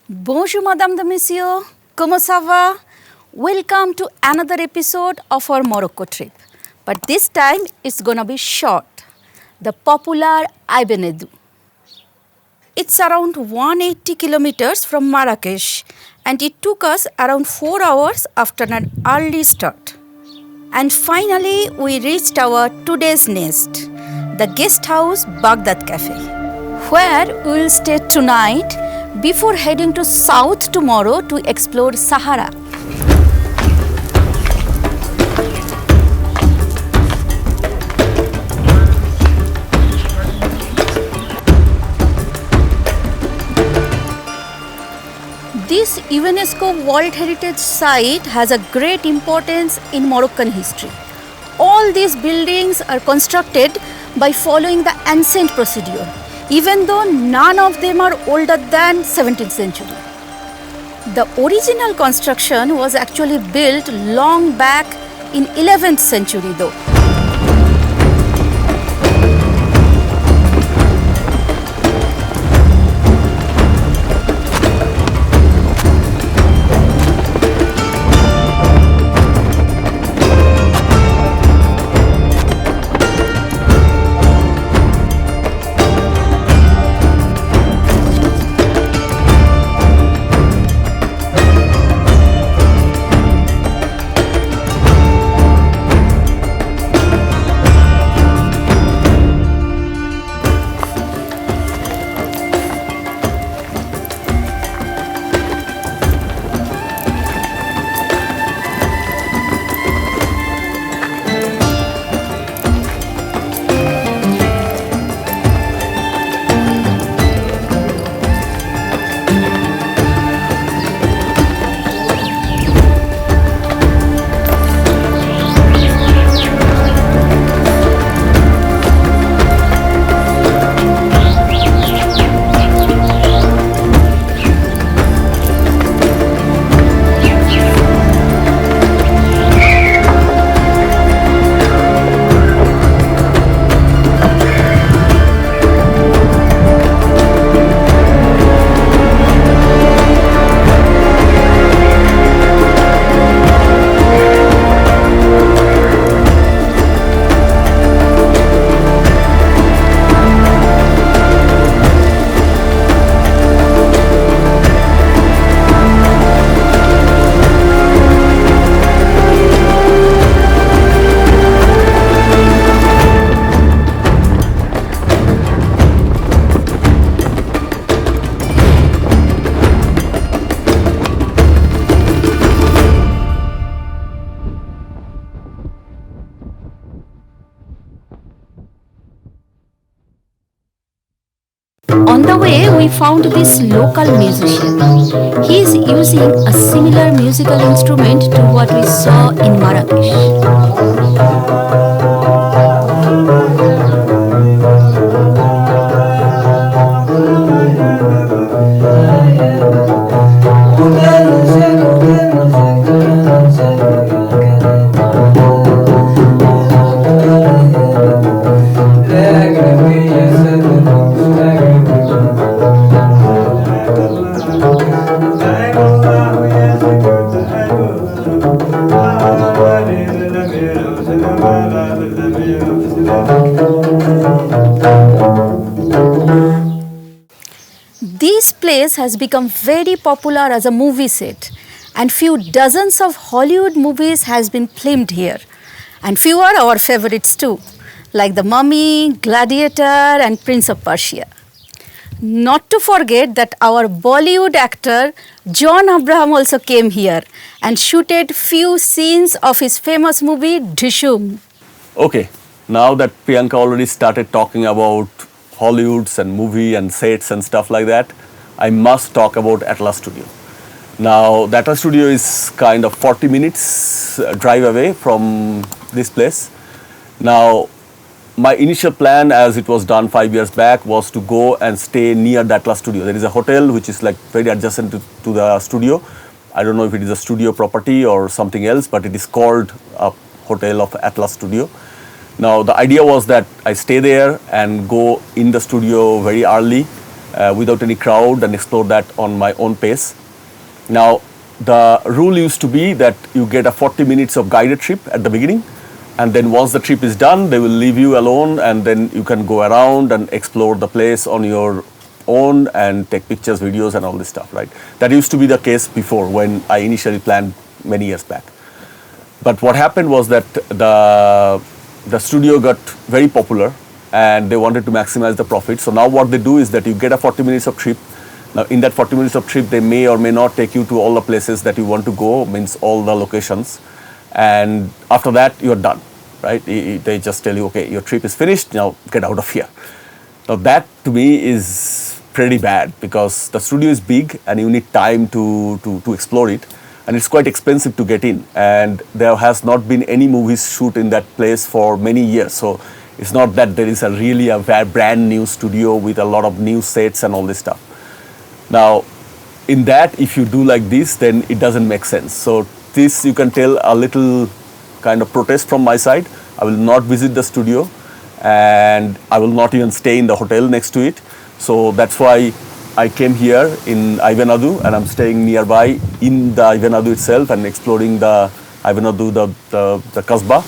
Bonjour, Madame de Monsieur. Comment ça va? Welcome to another episode of our Morocco trip. But this time it's gonna be short. The popular Ait Benhaddou. It's around 180 kilometers from Marrakesh and it took us around 4 hours after an early start. And finally we reached our today's nest, the guest house Baghdad Cafe, where we will stay tonight before heading to south tomorrow to explore Sahara. This UNESCO World Heritage Site has a great importance in Moroccan history. All these buildings are constructed by following the ancient procedure, even though none of them are older than 17th century. The original construction was actually built long back in 11th century though. On the way, we found this local musician. He is using a similar musical instrument to what we saw in Marrakesh. This place has become very popular as a movie set and few dozens of Hollywood movies has been filmed here. And few are our favorites too, like The Mummy, Gladiator and Prince of Persia. Not to forget that our Bollywood actor John Abraham also came here and shooted few scenes of his famous movie Dhishoom. Okay, now that Priyanka already started talking about Hollywoods and movie and sets and stuff like that, I must talk about Atlas Studio. Now, the Atlas Studio is kind of 40 minutes drive away from this place. Now, my initial plan, as it was done 5 years back, was to go and stay near the Atlas Studio. There is a hotel which is like very adjacent to the studio. I don't know if it is a studio property or something else, but it is called a hotel of Atlas Studio. Now, the idea was that I stay there and go in the studio very early without any crowd and explore that on my own pace. Now, the rule used to be that you get a 40 minutes of guided trip at the beginning, and then once the trip is done, they will leave you alone, and then you can go around and explore the place on your own and take pictures, videos, and all this stuff, right? That used to be the case before when I initially planned many years back. But what happened was that the studio got very popular and they wanted to maximize the profit. So now what they do is that you get a 40 minutes of trip. Now in that 40 minutes of trip, they may or may not take you to all the places that you want to go, means all the locations. And after that, you're done, right? They just tell you, okay, your trip is finished, now get out of here. Now that to me is pretty bad because the studio is big and you need time to explore it. And it's quite expensive to get in. And there has not been any movies shoot in that place for many years. So it's not that there is really a brand new studio with a lot of new sets and all this stuff. Now, in that, if you do like this, then it doesn't make sense. So this, you can tell, a little kind of protest from my side. I will not visit the studio and I will not even stay in the hotel next to it. So that's why I came here in Ait Benhaddou and I'm staying nearby in the Ait Benhaddou itself and exploring the Ait Benhaddou, the casba.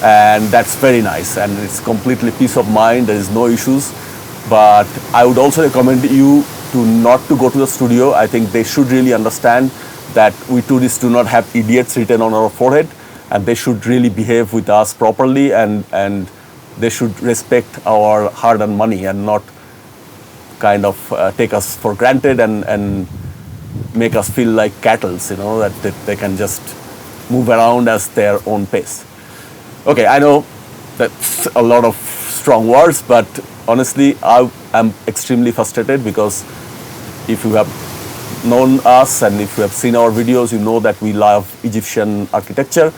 And that's very nice and it's completely peace of mind. There is no issues. But I would also recommend you to not to go to the studio. I think they should really understand that we tourists do not have idiots written on our forehead, and they should really behave with us properly, and they should respect our hard-earned money and not kind of take us for granted and make us feel like cattle, that they can just move around as their own pace. Okay, I know that's a lot of strong words, but honestly, I am extremely frustrated because if you have known us and if you have seen our videos, you know that we love Egyptian architecture.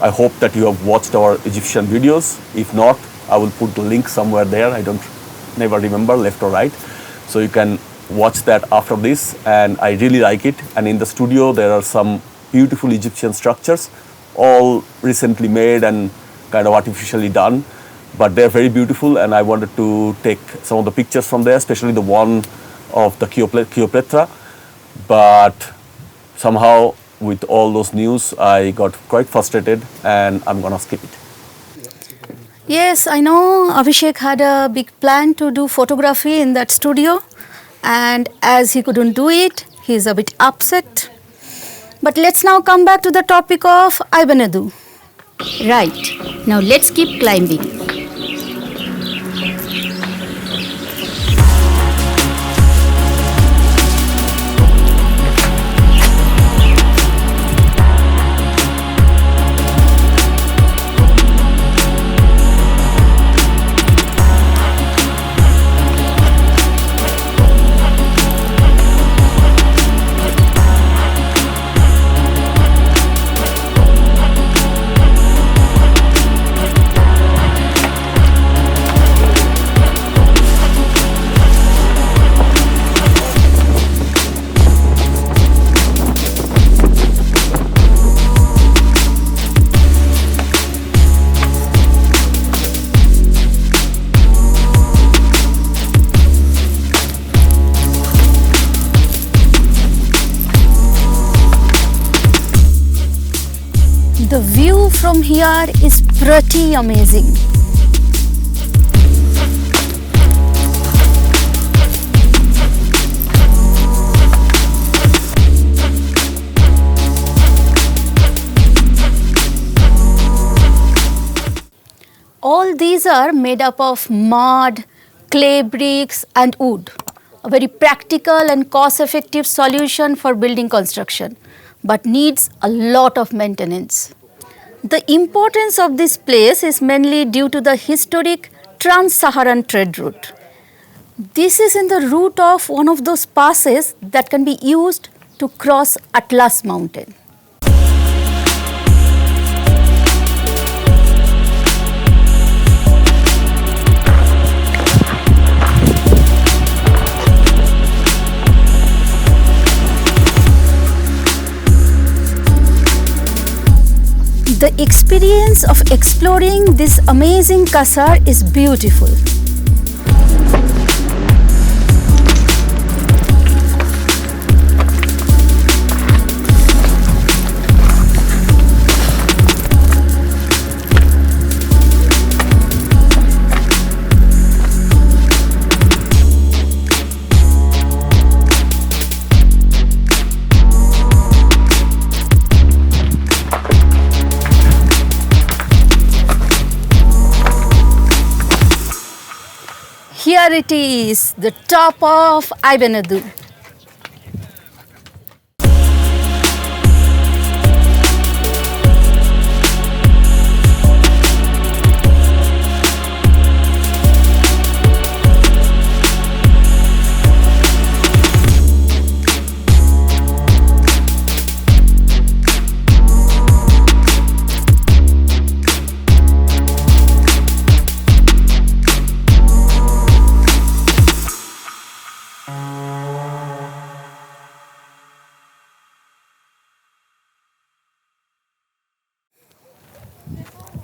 I hope that you have watched our Egyptian videos. If not, I will put the link somewhere there. I never remember, left or right. So you can watch that after this, and I really like it. And in the studio, there are some beautiful Egyptian structures, all recently made and kind of artificially done. But they're very beautiful, and I wanted to take some of the pictures from there, especially the one of the Cleopatra. But somehow, with all those news, I got quite frustrated, and I'm gonna skip it. Yes, I know Abhishek had a big plan to do photography in that studio, and as he couldn't do it, he's a bit upset. But let's now come back to the topic of Ait Benhaddou. Right, now let's keep climbing. The view from here is pretty amazing. All these are made up of mud, clay bricks and wood. A very practical and cost-effective solution for building construction, but needs a lot of maintenance. The importance of this place is mainly due to the historic Trans-Saharan trade route. This is in the route of one of those passes that can be used to cross Atlas Mountain. The experience of exploring this amazing Ksar is beautiful. here it is, the top of Ait Benhaddou.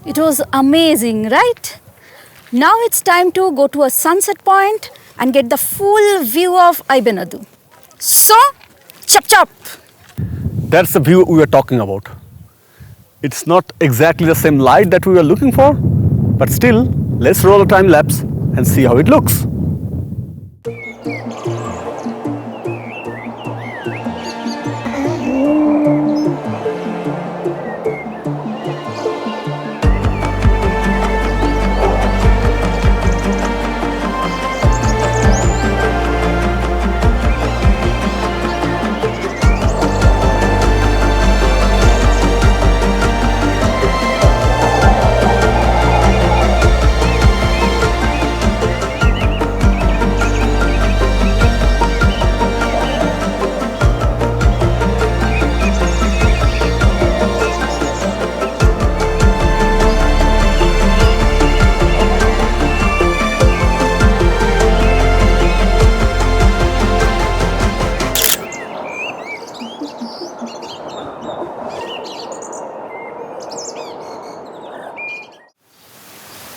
It was amazing, right? Now it's time to go to a sunset point and get the full view of Ait Benhaddou. So, chop chop! That's the view we were talking about. It's not exactly the same light that we were looking for, but still, let's roll a time lapse and see how it looks.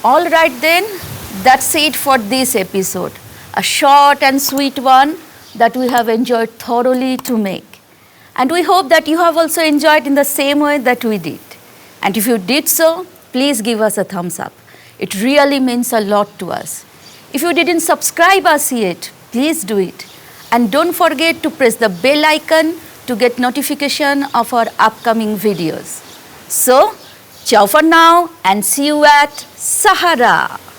All right then, that's it for this episode. A short and sweet one that we have enjoyed thoroughly to make. And we hope that you have also enjoyed in the same way that we did. And if you did so, please give us a thumbs up. It really means a lot to us. If you didn't subscribe us yet, please do it. And don't forget to press the bell icon to get notification of our upcoming videos. So, ciao for now and see you at Sahara.